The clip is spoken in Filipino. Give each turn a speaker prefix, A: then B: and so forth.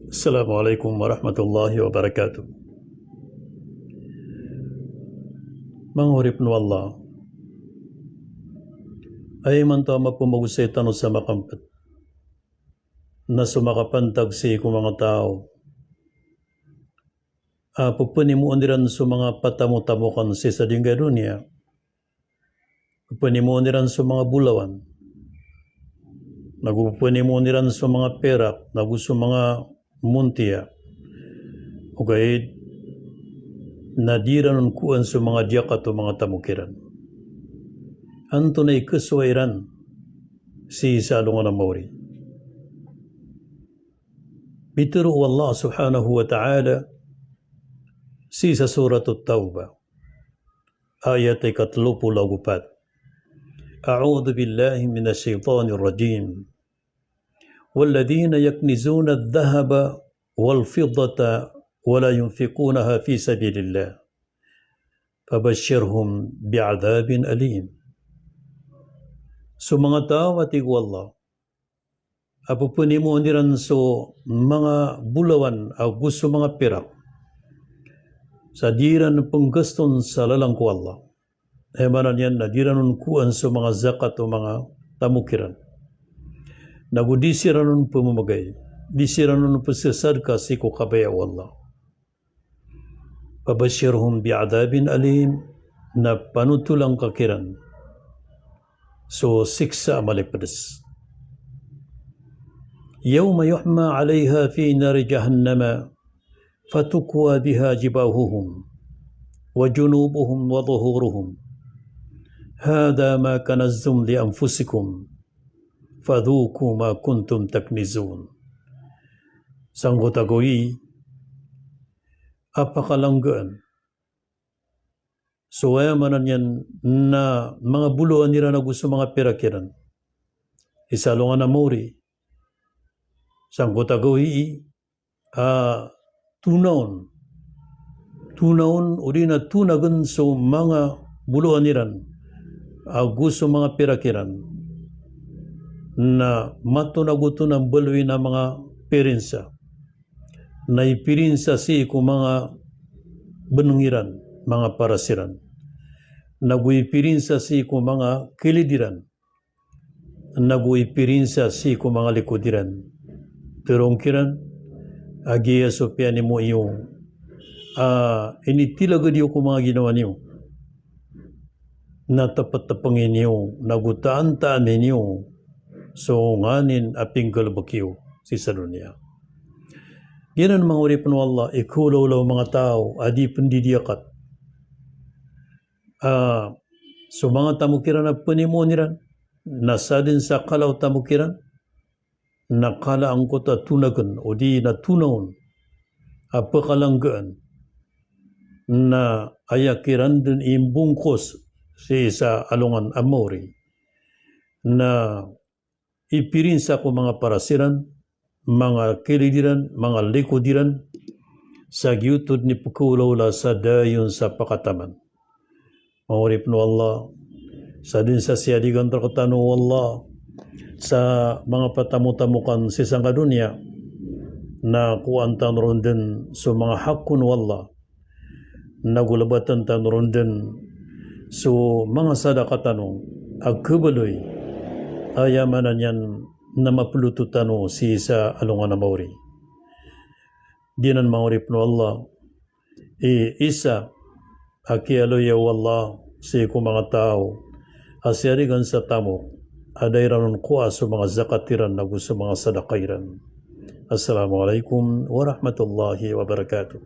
A: Assalamualaikum warahmatullahi wabarakatuh. Mangurip no Allah. Ay man tama pumagusay tanong sa makampat. Na sumakapantag si kung mga tao. Pupunimuan niran sa mga patamu-tamukan si sa dingga dunia. Pupunimuan niran sa mga bulawan. Nagpupunimuan niran sa mga perak. Naguso mga muntia. Okay. Nadiran kuan sa mga diyakat o mga tamukiran. Anto na ikaswairan si salungan ng mawri. Bituro Allah subhanahu wa ta'ala si sa surat at-Tawbah ayat 34. A'udhu billahi minash shaitanir rajim. والذين يكنزون الذهب والفضة ولا ينفقونها في سبيل الله فبشرهم بعذاب أليم. So mga tao at Allah, apupunimuniran so mga bulawan o gusto mga pirak sa diran panggaston sa lalang ko Allah. Manan yan na diran kuan so mga zakat o mga tamukiran. Nagudisiran nun pumamagay. Disiran nun pasasadka si ko kabaya Allah. Pabashirhum bi'adabin alim na panutulang kakiran. So, siksa malipadas. Yawma yuhma alayha fi nari jahannama fatukwa biha jibahuhum wa junubuhum wa dhuhuruhum. Hada ma kanazzum li anfusikum fadhuku ma kuntum taknizun. Sanggotagoy apakalanggaan. So manan yan na mga buluan nila na gusto mga pirakiran. Isalungan na mori. Sanggotagoy tunaon. Tunaon o di na tunagan so mga buluan nila gusto mga pirakiran. Na matunaguto ng balwi na mga pirinsa. Na ipirinsa si ko mga benungiran, mga parasiran. Naguipirinsa si ko mga kilidiran. Naguipirinsa si ko mga likudiran. Pero ang kiran, agiya so piani mo yung initilaga diyo ko mga ginawa niyo. Natapat-tapangin niyo, nagutaan-taan niyo. So nganin aping galbakiyo si sa dunia. Ginan mga urip ng Allah, ikulaw-law mga tao, adi pendidiakat. So mga tamukiran na panimuniran, nasa din sa kalaw tamukiran, nakala ang kota tunagan o di na tunaon, apakalanggaan, na ayakiran din imbungkos si sa alungan amori, na ipirinsa ko mga parasiran, mga kilidiran, mga likudiran, sa giyutod ni pukulawla sa dayon sa pakataman. Mawrip no Allah, sa din sa siyadigan terkatano Allah, sa mga patamu-tamukan sa isang kadunya, na kuantan ron din sa mga hakun Allah, nagulabatan tan ron din so mga sadakatano, agkabaloy, ayamanan yan na mapulututano si sa alungan na mawri. Dinan mawrip no Allah. Isa, akialoya wallah si ko mga tao, asyarigan sa tamo, aday ranon kuha sa mga zakatiran na gusto mga sadakairan. Assalamualaikum warahmatullahi wabarakatuh.